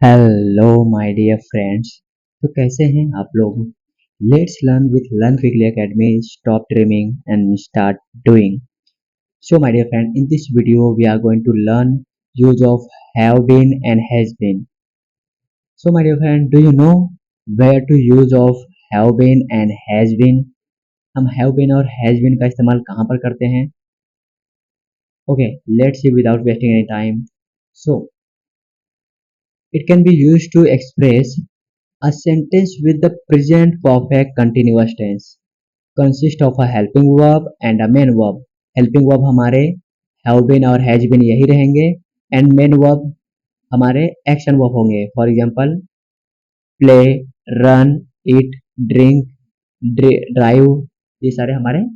Hello my dear friends. तो कैसे हैं आप लोग। Let's learn with learn quickly academy. Stop dreaming and start doing. So my dear friend, in this video we are going to learn use of have been and has been. So my dear friend, do you know where to use of have been and has been. हम have been और has been का इस्तेमाल कहाँ पर करते हैं। Okay, let's see without wasting any time. So it can be used to express a sentence with the present perfect continuous tense, consist of a helping verb and a main verb. Helping verb हमारे have been और has been यही रहेंगे and main verb हमारे action verb होंगे. For example, play, run, eat, drink, drive, ये सारे हमारे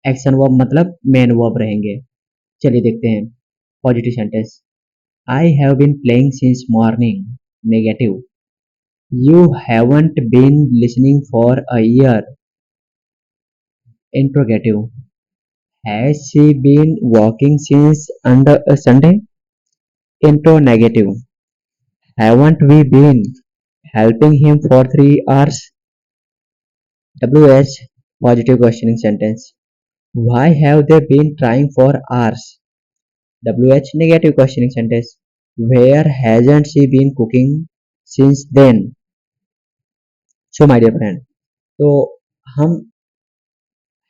action verb मतलब main verb रहेंगे. चलिए देखते हैं positive sentence. I have been playing since morning. Negative. You haven't been listening for a year. Interrogative. Has she been walking since under Sunday? Interrogative. Haven't we been helping him for 3 hours? WH. Positive questioning sentence. Why have they been trying for hours? WH. Negative questioning sentence. Where hasn't she been cooking since then? So my dear friend, तो हम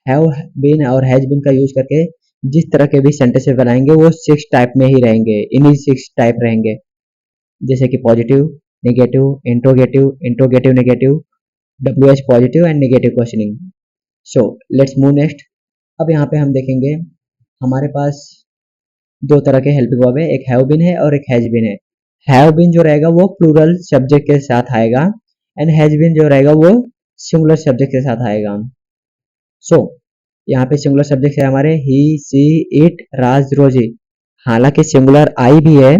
have been और has been का use करके जिस तरह के भी sentences बनाएंगे वो 6 टाइप में ही रहेंगे, इन्हीं 6 टाइप रहेंगे, जैसे कि positive, negative, interrogative negative, W H positive and negative questioning. So let's move next. अब यहाँ पे हम देखेंगे हमारे पास दो तरह के हेल्पिंग वर्ब है, एक हैव बीन है और एक हैज बीन है. हैव बीन जो रहेगा वो प्लूरल सब्जेक्ट के साथ आएगा एंड हैज बीन जो रहेगा वो सिंगुलर सब्जेक्ट के साथ आएगा. सो यहाँ पे सिंगुलर सब्जेक्ट है हमारे ही, सी, इट, राज, रोजी. हालांकि सिंगुलर आई भी है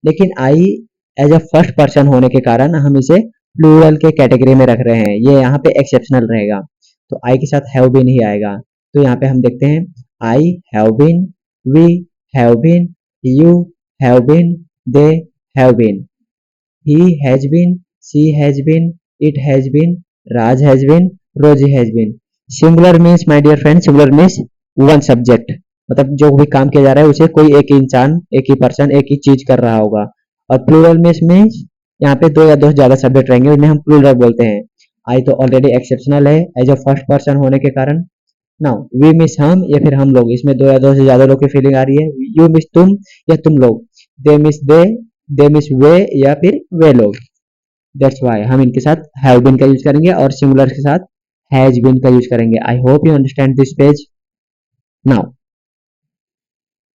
लेकिन I as a first person होने के कारण हम इसे प्लूरल के कैटेगरी में रख रहे हैं, ये यहाँ पे एक्सेप्शनल रहेगा. तो आई के साथ हैव बीन ही आएगा. तो यहाँ पे हम देखते हैं I have been, we have been, you have been, they have been, he has been, she has been, it has been, Raj has been, Rosie has been. Singular means my dear friend, singular means one subject. मतलब जो भी काम किया जा रहा है उसे कोई एक इंसान, एक ही पर्सन, एक ही चीज कर रहा होगा. और प्लूरल मीन्स यहाँ पे दो या दो से ज्यादा सब्जेक्ट रहेंगे, उन्हें हम प्लूरल बोलते हैं. आई तो ऑलरेडी एक्सेप्शनल है एज अ फर्स्ट पर्सन होने के कारण. नाउ वी मिस हम या फिर हम लोग, इसमें दो या दो से ज्यादा लोग की फीलिंग आ रही है. यू मिस तुम या तुम लोग, दे मिस वे या फिर वे लोग. दैट्स वाई हम इनके साथ हैव बीन का यूज करेंगे और सिंगुलर के साथ हैज बीन का यूज करेंगे. आई hope you understand this page. Now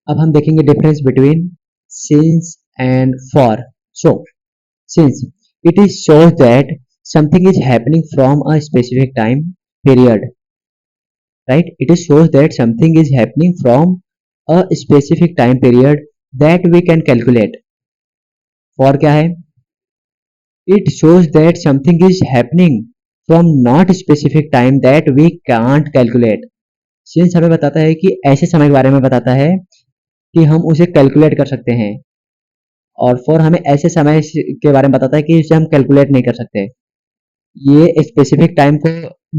अब हम देखेंगे difference between since and for. So since it is shows that something is happening from a specific time period, right? It is shows that something is happening from a specific time period that we can calculate. For क्या है? It shows that something is happening from not specific time that we can't calculate. Since हमें बताता है कि ऐसे समय के बारे में बताता है कि हम उसे कैलकुलेट कर सकते हैं, और फॉर हमें ऐसे समय के बारे में बताता है कि इसे हम कैलकुलेट नहीं कर सकते. ये स्पेसिफिक टाइम को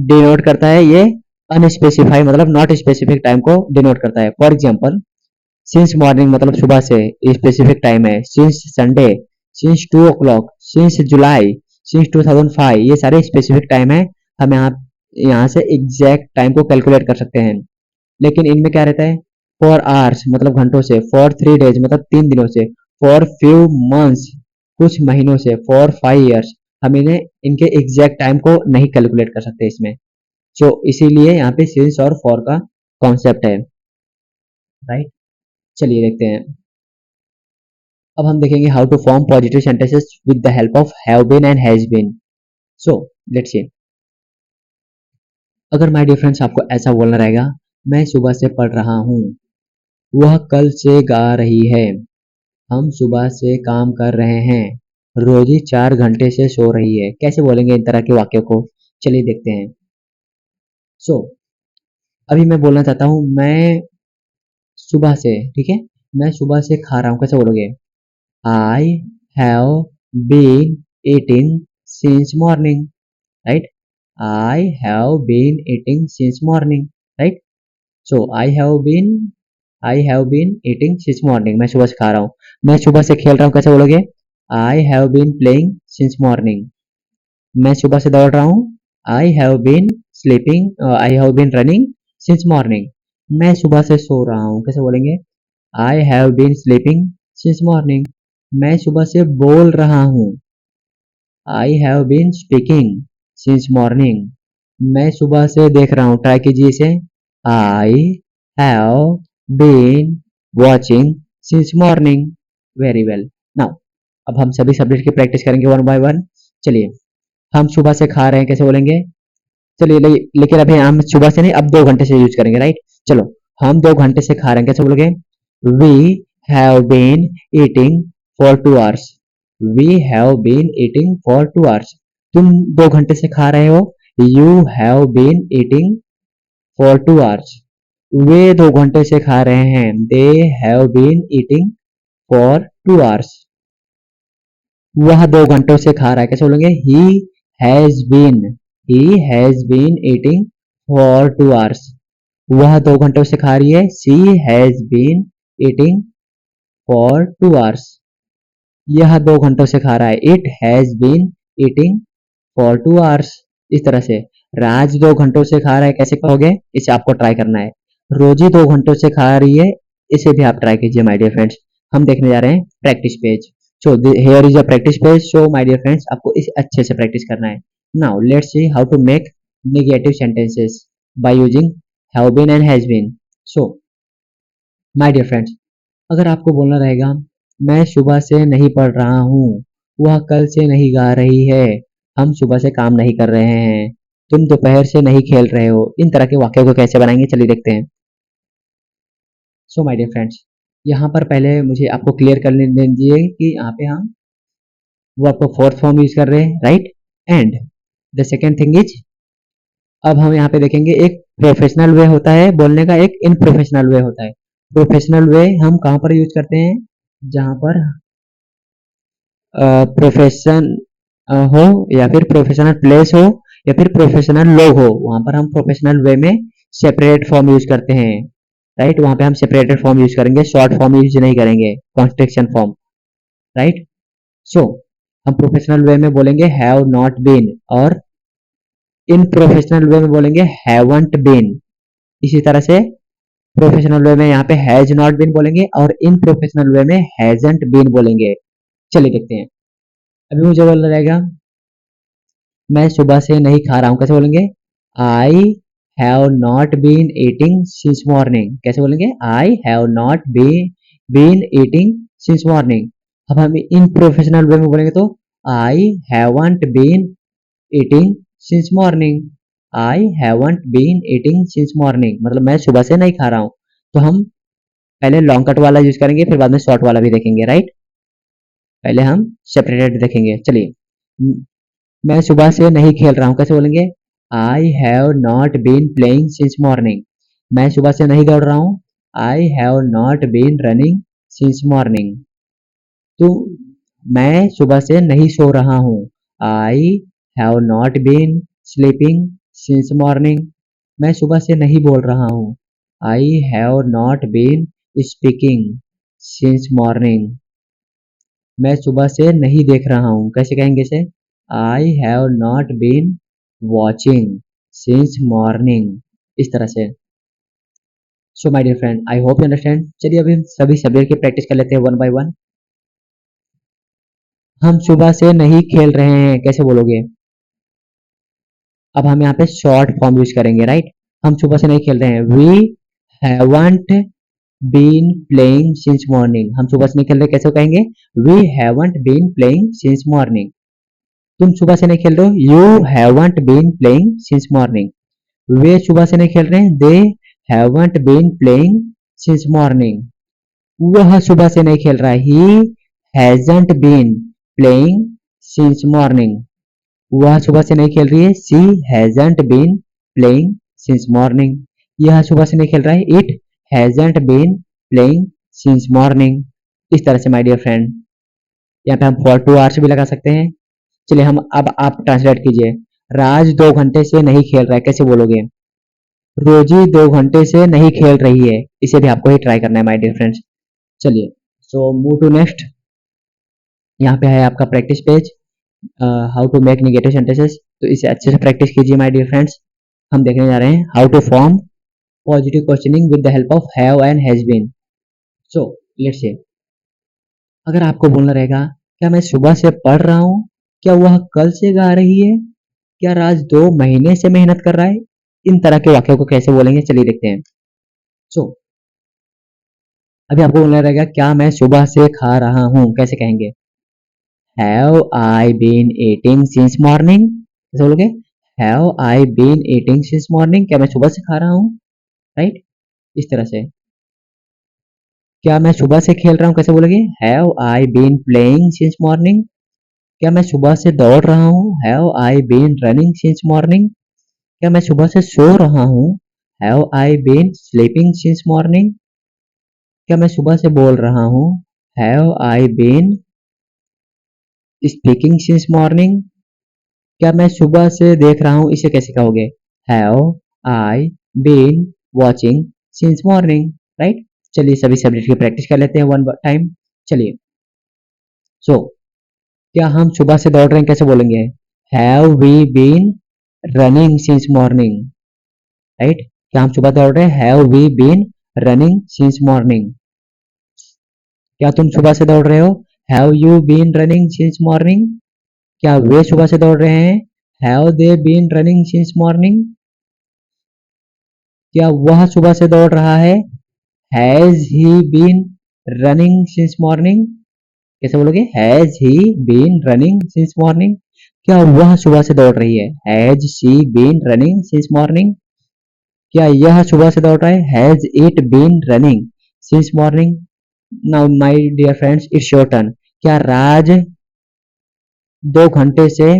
डिनोट करता है, ये अनस्पेसिफाई मतलब नॉट स्पेसिफिक टाइम को डिनोट करता है. फॉर एग्जाम्पल, सिंस मॉर्निंग मतलब सुबह से स्पेसिफिक टाइम है. Since Sunday, since 2 o'clock, since जुलाई, सिंस 2005, ये सारे स्पेसिफिक टाइम है. हम यहाँ से एग्जैक्ट टाइम को कैलकुलेट कर सकते हैं. लेकिन इनमें क्या रहता है, फॉर आवर्स मतलब घंटों से, फॉर 3 days मतलब 3 दिनों से, फॉर फ्यू मंथ्स कुछ महीनों से, फॉर 5 years हम इन्हें इनके एग्जैक्ट टाइम को नहीं कैलकुलेट कर सकते इसमें. सो इसीलिए यहाँ पे सिंस और फॉर का कॉन्सेप्ट है, राइट. चलिए देखते हैं. अब हम देखेंगे how to form positive sentences with the help of have been and has been. So let's see. अगर माय डियर फ्रेंड्स आपको ऐसा बोलना रहेगा, मैं सुबह से पढ़ रहा हूँ, वह कल से गा रही है, हम सुबह से काम कर रहे हैं, रोजी 4 घंटे से सो रही है. कैसे बोलेंगे इन तरह के वाक्यों को, चलिए देखते हैं. सो अभी मैं बोलना चाहता हूँ मैं सुबह से, ठीक है, मैं सुबह से खा रहा हूँ. कैसे बोलोगे, I have been eating since morning, right? I have been eating since morning, right? So I have been eating since morning, मैं सुबह से खा रहा हूँ। मैं सुबह से खेल रहा हूँ, कैसे बोलोगे? I have been playing since morning। मैं सुबह से दौड़ रहा हूँ। I have been sleeping, I have been running since morning. मैं सुबह से सो रहा हूँ, कैसे बोलेंगे? I have been sleeping since morning. मैं सुबह से बोल रहा हूँ। I have been speaking since morning. मैं सुबह से देख रहा हूँ, ट्राई कीजिए इसे। I have been watching since morning. Very well. Now अब हम सभी सब्जेक्ट की प्रैक्टिस करेंगे वन बाय वन। चलिए, हम सुबह से खा रहे हैं, कैसे बोलेंगे? चलिए लेकिन अभी हम सुबह से नहीं, अब 2 घंटे से यूज करेंगे, राइट? चलो, हम 2 घंटे से खा रहे हैं, कैसे बोलोगे? We have been eating for 2 hours. We have been eating for 2 hours. तुम 2 घंटे से खा रहे हो। You have been eating for 2 hours. वे 2 घंटे से खा रहे हैं। They have been eating for 2 hours. वह 2 घंटों से खा रहा है, कैसे बोलेंगे? Has been he has been eating for 2 hours. वह 2 घंटों से खा रही है। She has been eating for 2 hours. यह 2 घंटों से खा रहा है। It has been eating for 2 hours. इस तरह से राज 2 घंटों से खा रहा है, कैसे कहोगे? इसे आपको ट्राई करना है। रोजी 2 घंटों से खा रही है। इसे भी आप ट्राई कीजिए माय डियर फ्रेंड्स। हम देखने जा रहे हैं practice page. So here is a practice page. So my dear friends, आपको इसे अच्छे से प्रैक्टिस करना है। Now let's see how to make negative sentences by using have been and has been. So my dear friends, अगर आपको बोलना रहेगा मैं सुबह से नहीं पढ़ रहा हूँ, वह कल से नहीं गा रही है, हम सुबह से काम नहीं कर रहे हैं, तुम दोपहर से नहीं खेल रहे हो, इन तरह के वाक्यों को कैसे बनाएंगे, चलिए देखते हैं। सो माय डियर फ्रेंड्स, यहाँ पर पहले मुझे आपको क्लियर करने दीजिए कि यहाँ पे हम वो आपको फोर्थ फॉर्म यूज कर रहे हैं, right? And the second thing is, अब हम यहाँ पे देखेंगे एक प्रोफेशनल वे होता है बोलने का, एक इनप्रोफेशनल वे होता है। प्रोफेशनल वे हम कहाँ पर यूज करते हैं? जहाँ पर प्रोफेशन हो, या फिर प्रोफेशनल प्लेस हो, या फिर प्रोफेशनल लोग हो, वहां पर हम प्रोफेशनल वे में सेपरेट फॉर्म यूज करते हैं, राइट? वहां पे हम सेपरेटेड फॉर्म यूज करेंगे, शॉर्ट फॉर्म यूज नहीं करेंगे, कॉन्स्ट्रक्शन फॉर्म, राइट? सो हम प्रोफेशनल वे में बोलेंगे हैव नॉट बीन, और इन प्रोफेशनल वे में बोलेंगे हैवंट बीन। इसी तरह से प्रोफेशनल वे में यहाँ पे हैज नॉट बीन बोलेंगे, और इन प्रोफेशनल वे में हैजंट बीन बोलेंगे। चलिए देखते हैं। अभी मुझे बोलना रहेगा मैं सुबह से नहीं खा रहा हूँ, कैसे बोलेंगे? I have not been eating since morning. कैसे बोलेंगे? I have not been eating since morning. अब हम इन प्रोफेशनल वे में बोलेंगे तो I haven't been eating since morning. I haven't been eating since morning, मतलब मैं सुबह से नहीं खा रहा हूँ। तो हम पहले लॉन्ग कट वाला यूज करेंगे, फिर बाद में शॉर्ट वाला भी देखेंगे, राइट? पहले हम सेपरेटेड देखेंगे। चलिए, मैं सुबह से नहीं खेल रहा हूँ, कैसे बोलेंगे? I have not been playing since morning. मैं सुबह से नहीं दौड़ रहा हूँ। I have not been running since morning. तो मैं सुबह से नहीं सो रहा हूँ। I have not been sleeping since morning. मैं सुबह से नहीं बोल रहा हूँ। I have not been speaking since morning. मैं सुबह से नहीं देख रहा हूँ, कैसे कहेंगे इसे? I have not been watching since morning. इस तरह से। So my dear friend, I hope you understand. चलिए अभी हम सभी सब्जेक्ट की प्रैक्टिस कर लेते हैं वन बाय वन। हम सुबह से नहीं खेल रहे हैं, कैसे बोलोगे? अब हम यहाँ पे शॉर्ट फॉर्म यूज करेंगे, राइट? हम सुबह से नहीं खेल रहे हैं। We haven't been playing since morning. हम सुबह से नहीं खेल रहे, कैसे कहेंगे? We haven't been playing since morning. तुम सुबह से नहीं खेल रहे हो। You haven't been playing since morning. वे सुबह से नहीं खेल रहे हैं। They haven't been playing since morning. वह सुबह से नहीं खेल रहा है। He hasn't been playing since morning. वह सुबह से नहीं खेल रही है। She hasn't been playing since morning. यह सुबह से नहीं खेल रहा है। It hasn't been playing since morning. इस तरह से माय डियर फ्रेंड, यहाँ पे हम फॉर 2 आवर्स भी लगा सकते हैं। चलिए हम अब आप ट्रांसलेट कीजिए। राज 2 घंटे से नहीं खेल रहा है, कैसे बोलोगे? रोजी 2 घंटे से नहीं खेल रही है। इसे भी आपको ही ट्राई करना है माय डियर फ्रेंड्स। चलिए सो मूव टू नेक्स्ट। यहाँ पे है आपका practice page, how to make negative sentences. तो इसे अच्छे से प्रैक्टिस कीजिए माय डियर फ्रेंड्स। हम देखने जा रहे हैं how to form positive questioning with the help of have and has been. So let's say, अगर आपको बोलना रहेगा क्या मैं सुबह से पढ़ रहा हूँ, क्या वह कल से गा रही है, क्या राज 2 महीने से मेहनत कर रहा है, इन तरह के वाक्यों को कैसे बोलेंगे चलिए देखते हैं। सो अभी आपको बोलना रहेगा क्या मैं सुबह से खा रहा हूँ, कैसे कहेंगे? Have I been eating since morning, कैसे बोलोगे? Have I been eating since morning, क्या मैं सुबह से खा रहा हूँ, राइट? इस तरह से। क्या मैं सुबह से खेल रहा हूँ, कैसे बोलोगे? Have I been playing since morning. क्या मैं सुबह से दौड़ रहा हूँ, have I been running since morning. क्या मैं सुबह से सो रहा हूँ, have I been sleeping since morning. क्या मैं सुबह से बोल रहा हूँ, have I been speaking since morning. क्या मैं सुबह से देख रहा हूँ, इसे कैसे कहोगे? Have I been watching since morning, right? चलिए सभी सब्जेक्ट की प्रैक्टिस कर लेते हैं वन टाइम। चलिए सो क्या हम सुबह से दौड़ रहे हैं, कैसे बोलेंगे? Have we been running since morning, right? क्या हम सुबह दौड़ रहे हैं? Have we been running since morning. क्या तुम सुबह से दौड़ रहे हो? Have you been running since morning. क्या वे सुबह से दौड़ रहे हैं? Have they been running since morning. क्या वह सुबह से दौड़ रहा है? Has he been running since morning. कैसे बोलोगे? Has he been running since morning. क्या वह सुबह से दौड़ रही है? Has she been running since morning. क्या यह सुबह से दौड़ रहा है? Has it been running since morning. Now my dear friends it's your turn. क्या राज 2 घंटे से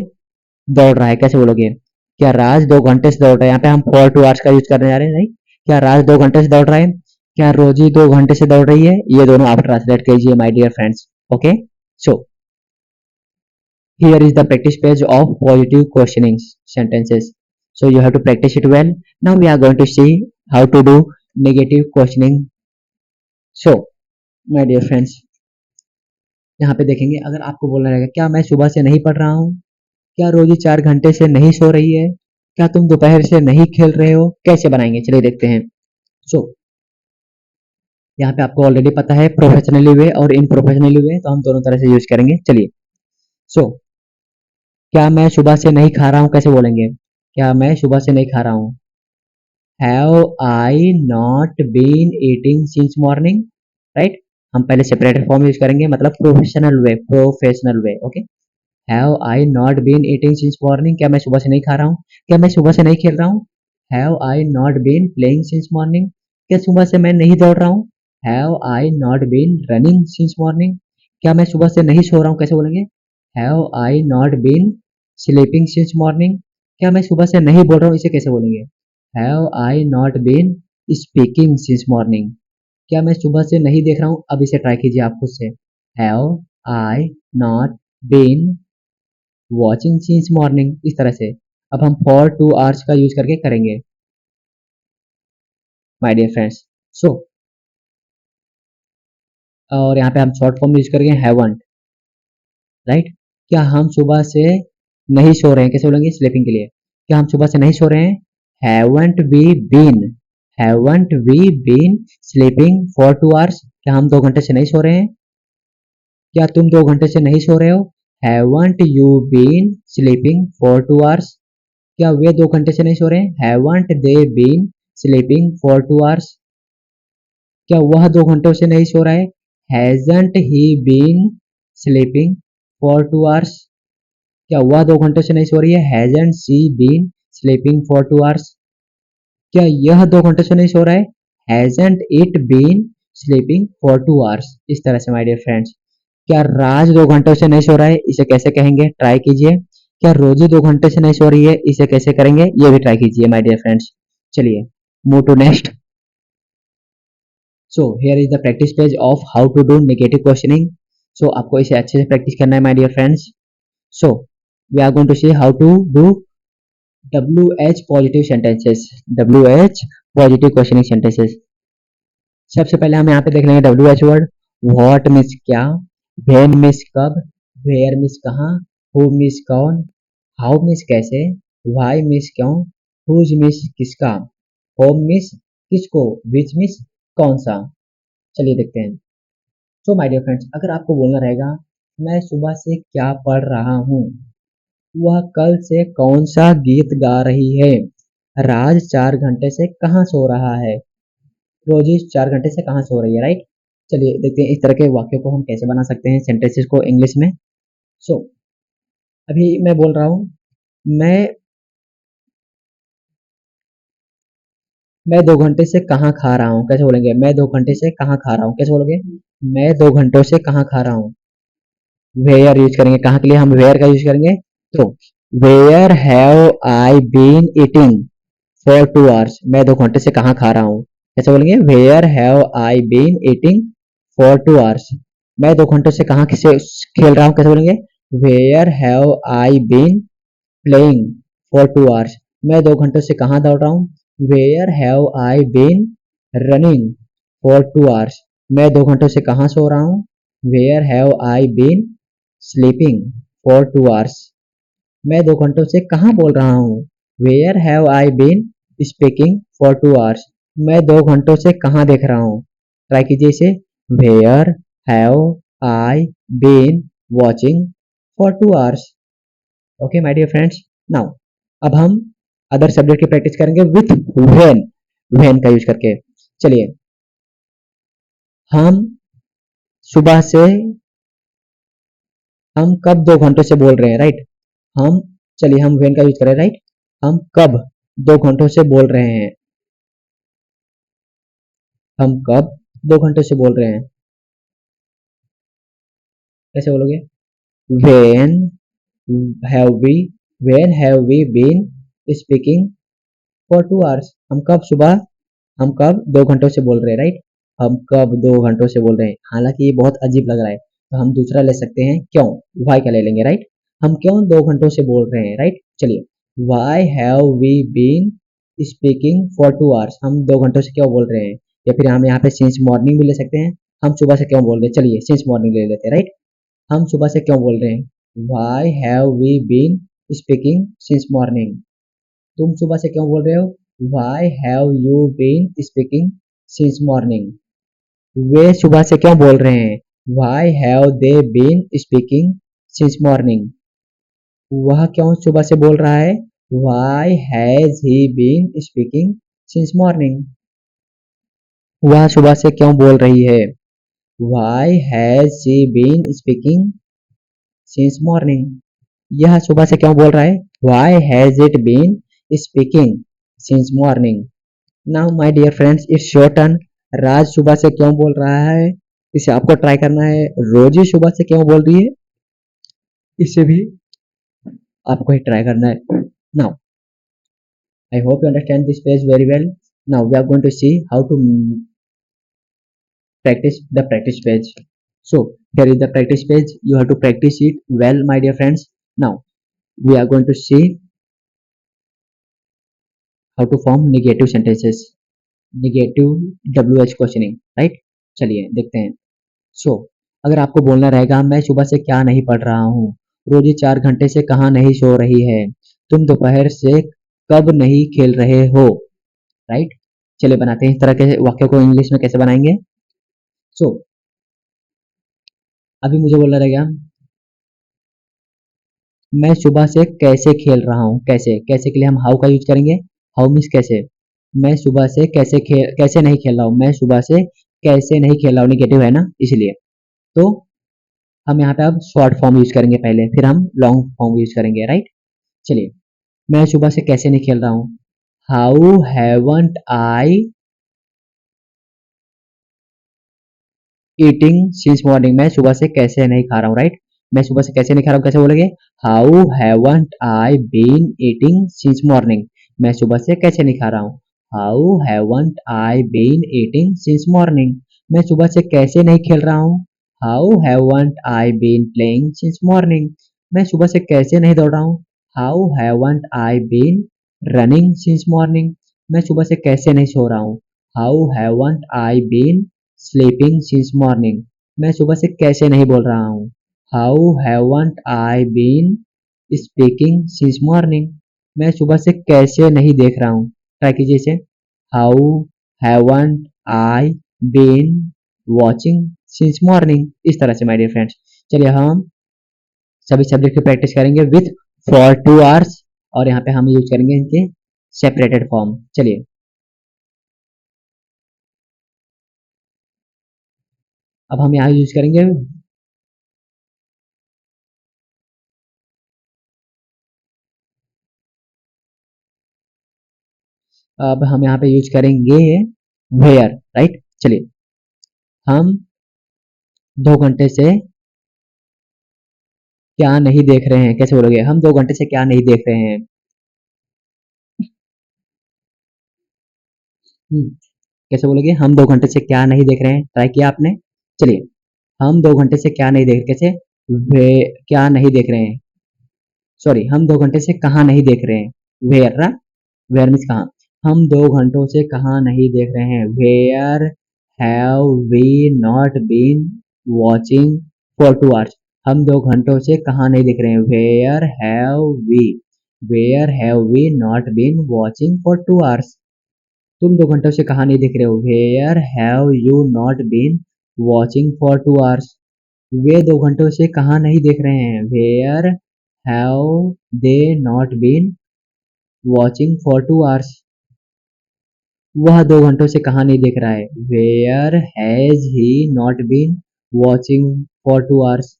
दौड़ रहा है, कैसे बोलोगे? क्या राज 2 घंटे से दौड़ रहा है? यहाँ पे हम फॉर 2 आवर्स का यूज करने जा रहे हैं, राइट? क्या राज 2 घंटे से दौड़ रहा है? क्या रोजी 2 घंटे से दौड़ रही है? ये दोनों आप ट्रांसलेट कीजिए my dear friends. Okay so here is the practice page of positive questioning sentences, so you have to practice it well. Now we are going to see how to do negative questioning. So my dear friends, यहाँ पे देखेंगे अगर आपको बोलना रहेगा क्या मैं सुबह से नहीं पढ़ रहा हूँ, क्या रोजी 4 घंटे से नहीं सो रही है, क्या तुम दोपहर से नहीं खेल रहे हो, कैसे बनाएंगे चलिए देखते हैं। सो यहाँ पे आपको ऑलरेडी पता है प्रोफेशनली वे और इनप्रोफेशनली वे, तो हम दोनों तरह से यूज करेंगे। चलिए सो क्या मैं सुबह से नहीं खा रहा हूँ, कैसे बोलेंगे? क्या मैं सुबह से नहीं खा रहा हूँ? Have I not been eating since morning, right? हम पहले सेपरेटेड फॉर्म यूज करेंगे, मतलब professional way, professional way. Okay, have I not been eating since morning, क्या मैं सुबह से नहीं खा रहा हूँ? क्या मैं सुबह से नहीं खेल रहा हूँ? Have I not been playing since morning, क्या सुबह से मैं नहीं दौड़ रहा हूँ? Have I not been running since morning, क्या मैं सुबह से नहीं सो रहा हूँ, कैसे बोलेंगे? Have I not been sleeping since morning, क्या मैं सुबह से नहीं बोल रहा हूँ, इसे कैसे बोलेंगे? Have I not been speaking since morning, क्या मैं सुबह से नहीं देख रहा हूँ। अब इसे ट्राई कीजिए आप खुद से। Have I not been watching since morning, इस तरह से। अब हम फॉर 2 आवर्स का यूज करके करेंगे माय डियर फ्रेंड्स। सो और यहाँ पे हम शॉर्ट फॉर्म यूज करेंगे हैवंट, राइट? क्या हम सुबह से नहीं सो रहे हैं, कैसे बोलेंगे स्लीपिंग के लिए? क्या हम सुबह से नहीं सो रहे हैं? Haven't we been, haven't we been sleeping for 2 hours, क्या हम 2 घंटे से नहीं सो रहे हैं? क्या तुम 2 घंटे से नहीं सो रहे हो? Haven't you been sleeping for 2 hours, क्या वे 2 घंटे से नहीं सो रहे हैं? Haven't they been sleeping for 2 hours, क्या वह 2 घंटों से नहीं सो रहा है? Hasn't he been sleeping for 2 hours, क्या वह 2 घंटे से नहीं सो रही है? Hasn't she been sleeping for 2 hours, क्या यह 2 घंटे से नहीं सो रहा है? Hasn't it been sleeping for 2 hours. इस तरह से माय डियर फ्रेंड्स। क्या राज 2 घंटों से नहीं सो रहा है, इसे कैसे कहेंगे ट्राई कीजिए। क्या रोजी 2 घंटे से नहीं सो रही है, इसे कैसे करेंगे ये भी ट्राई कीजिए माय डियर फ्रेंड्स। चलिए move to next. So here is the practice page of how to do negative questioning. So आपको इसे अच्छे से प्रैक्टिस करना है my dear friends. So we are going to see how to do WH positive sentences. WH positive questioning sentences. सबसे पहले हम यहाँ पे देख लेंगे WH वर्ड. व्हाट मीन्स क्या, व्हेन मीन्स कब, वेयर मीन्स कहाँ, हु मीन्स कौन, हाउ मीन्स कैसे, व्हाई मीन्स क्यों, हुज मीन्स किसका, होम मीन्स किसको, विच मीन्स कौन सा. चलिए देखते हैं. सो माय डियर फ्रेंड्स, अगर आपको बोलना रहेगा मैं सुबह से क्या पढ़ रहा हूँ, वह कल से कौन सा गीत गा रही है, राज 4 घंटे से कहाँ सो रहा है, रोजी 4 घंटे से कहाँ सो रही है, राइट. चलिए देखते हैं इस तरह के वाक्यों को हम कैसे बना सकते हैं, सेंटेंसेस को इंग्लिश में. सो अभी मैं बोल रहा हूँ मैं मैं 2 घंटे से कहाँ खा रहा हूँ, कैसे बोलेंगे, मैं 2 घंटे से कहाँ खा रहा हूँ, कैसे बोलोगे, मैं 2 घंटों से कहाँ खा रहा हूँ. वेयर यूज करेंगे, कहाँ के लिए हम वेयर का यूज करेंगे, तो where have I been eating for 2 hours, मैं 2 घंटे से कहाँ खा रहा हूँ, कैसे बोलेंगे, where have I been eating for 2 hours, मैं 2 घंटों से कहाँ से खेल रहा हूँ, कैसे बोलेंगे, where have I been playing for 2 hours, मैं 2 घंटों से कहाँ दौड़ रहा हूँ, where have I been running for 2 hours, मैं 2 घंटों से कहाँ सो रहा हूँ, where have I been sleeping for 2 hours, मैं 2 घंटों से कहाँ बोल रहा हूँ, where have I been speaking for 2 hours, मैं 2 घंटों से कहाँ देख रहा हूँ. ट्राई कीजिए इसे. Where have I been watching for 2 hours. Okay my dear friends. Now अब हम अदर सब्जेक्ट की प्रैक्टिस करेंगे विथ व्हेन. व्हेन का यूज करके. चलिए हम सुबह से हम कब 2 घंटों से बोल रहे हैं, राइट. हम चलिए हम व्हेन का यूज करें, राइट. हम कब 2 घंटों से बोल रहे हैं, हम कब 2 घंटों से बोल रहे हैं, कैसे बोलोगे, when have we when have we been speaking for 2 hours, हम कब सुबह, हम कब 2 घंटों से बोल रहे हैं, राइट. हम कब 2 घंटों से बोल रहे हैं, हालांकि ये बहुत अजीब लग रहा है तो हम दूसरा ले सकते हैं, क्यों, वाई का ले लेंगे, राइट. हम क्यों 2 घंटों से बोल रहे हैं, राइट. चलिए why have we been speaking for 2 hours, हम 2 घंटों से क्यों बोल रहे हैं, या फिर हम यहाँ पे सिंस मॉर्निंग भी ले सकते हैं, हम सुबह से क्यों बोल रहे हैं, चलिए सिंस मॉर्निंग ले लेते हैं, राइट. हम सुबह से क्यों बोल रहे हैं, why have we been speaking since morning, तुम सुबह से क्यों बोल रहे हो, why have you been speaking since morning, वे सुबह से क्यों बोल रहे हैं, why have they been speaking since morning, वह क्यों सुबह से बोल रहा है, why has he been speaking since morning, वह सुबह से क्यों बोल रही है, why has she been speaking since morning, यह सुबह से क्यों बोल रहा है, why has it been speaking since morning. Now my dear friends it's your turn. Raj सुबह से क्यों बोल रहा है, इसे आपको ट्राई करना है. रोजी सुबह से क्यों बोल रही है, इसे भी आपको ही ट्राई करना है. Now I hope you understand this page very well. Now we are going to see how to practice the practice page. So here is the practice page, you have to practice it well my dear friends. Now we are going to see how to form negative sentences, negative WH questioning, right. चलिए देखते हैं. सो अगर आपको बोलना रहेगा मैं सुबह से क्या नहीं पढ़ रहा हूँ, रोजी 4 घंटे से कहाँ नहीं सो रही है, तुम दोपहर से कब नहीं खेल रहे हो, राइट. चलिए बनाते हैं इस तरह के वाक्यों को इंग्लिश में कैसे बनाएंगे. सो अभी मुझे बोलना रहेगा मैं सुबह से कैसे खेल रहा हूँ, कैसे, कैसे के लिए हम हाउ का यूज करेंगे. हाउ मीन्स कैसे, मैं सुबह से कैसे नहीं खेल रहा हूँ, मैं सुबह से कैसे नहीं खेल रहा हूँ, निगेटिव है ना इसलिए. तो हम यहाँ पे अब शॉर्ट फॉर्म यूज करेंगे पहले, फिर हम लॉन्ग फॉर्म यूज करेंगे, राइट. चलिए मैं सुबह से कैसे नहीं खेल रहा हूँ, how haven't I eating since morning, मैं सुबह से कैसे नहीं खा रहा हूँ, राइट. मैं सुबह से कैसे नहीं खा रहा हूँ, कैसे बोलेंगे, how haven't I been eating since morning, मैं सुबह से कैसे नहीं खा रहा हूँ, how haven't I been eating since morning, मैं सुबह से कैसे नहीं खेल रहा हूँ, how haven't I been playing since morning, मैं सुबह से कैसे नहीं दौड़ रहा हूँ। How haven't I been running since morning, मैं सुबह से कैसे नहीं सो रहा हूँ। How haven't I been sleeping since morning, मैं सुबह से कैसे नहीं बोल रहा हूँ। How haven't I been speaking since morning, मैं सुबह से कैसे नहीं देख रहा हूँ। ट्राई कीजिए इसे। How haven't I been watching since morning, इस तरह से माय डियर फ्रेंड्स। चलिए हम सभी सब्जेक्ट की प्रैक्टिस करेंगे विथ फॉर 2 आवर्स, और यहाँ पे हम यूज करेंगे इनके सेपरेटेड फॉर्म। चलिए अब हम यहाँ यूज करेंगे, अब हम यहाँ पे यूज करेंगे वेयर, राइट। चलिए हम 2 घंटे से क्या नहीं देख रहे हैं, कैसे बोलोगे, हम 2 घंटे से क्या नहीं देख रहे हैं। कैसे बोलोगे, हम 2 घंटे से क्या नहीं देख रहे हैं। ट्राई किया आपने। चलिए हम 2 घंटे से क्या नहीं देख, कैसे, वे क्या नहीं देख रहे हैं, सॉरी हम 2 घंटे से कहाँ नहीं देख रहे हैं। वेयर ना, वेयर मीन्स कहाँ, हम 2 घंटों से कहाँ नहीं देख रहे हैं। Where have we not been watching for 2 hours, हम 2 घंटों से कहाँ नहीं देख रहे हैं। Where have we not been watching for 2 hours, तुम 2 घंटों से कहाँ नहीं देख रहे हो। Where have you not been watching for 2 hours, वे 2 घंटों से कहाँ नहीं देख रहे हैं। Where have they not been watching for 2 hours, वह 2 घंटों से कहाँ नहीं देख रहा है। Where has he not been watching for 2 hours,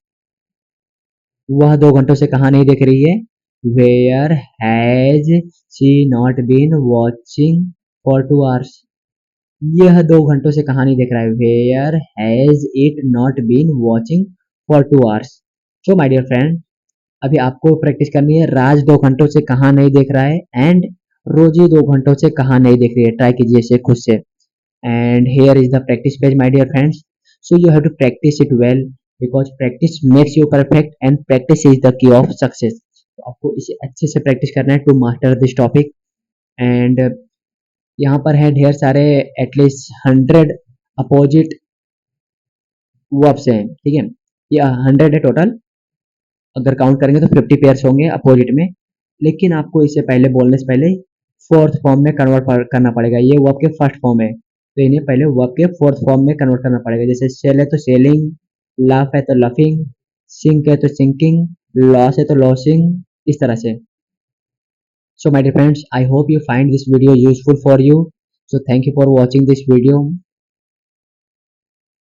वह 2 घंटों से कहाँ नहीं देख रही है। Where has she not been watching for 2 hours, यह 2 घंटों से कहाँ नहीं देख रहा है। Where has it not been watching for 2 hours. So my dear friend, अभी आपको प्रैक्टिस करनी है राज 2 घंटों से कहाँ नहीं देख रहा है, एंड रोजी 2 घंटों से कहाँ नहीं देख रही है। ट्राई कीजिए इसे खुद से। And here is the practice page, my dear friends. So you have to practice it well, because practice makes you perfect and practice is the key of success. तो आपको इसे अच्छे से प्रैक्टिस करना है to master this topic. And यहाँ पर है ढेर सारे, एटलीस्ट 100 अपोजिट वर्ब्स हैं, ठीक है। ये 100 है टोटल, अगर काउंट करेंगे तो 50 पेयर्स होंगे अपोजिट में, लेकिन आपको इसे पहले बोलने से पहले फोर्थ फॉर्म में कन्वर्ट करना पड़ेगा। ये वर्ब के फर्स्ट फॉर्म है, तो इन्हें पहले वर्ब के फोर्थ फॉर्म में कन्वर्ट करना पड़ेगा। जैसे सेल है तो सेलिंग, लाफ है तो लफिंग, सिंक है तो सिंकिंग, लॉस है तो लॉसिंग, इस तरह से। So my dear friends, I hope you find this video useful for you. So thank you for watching this video.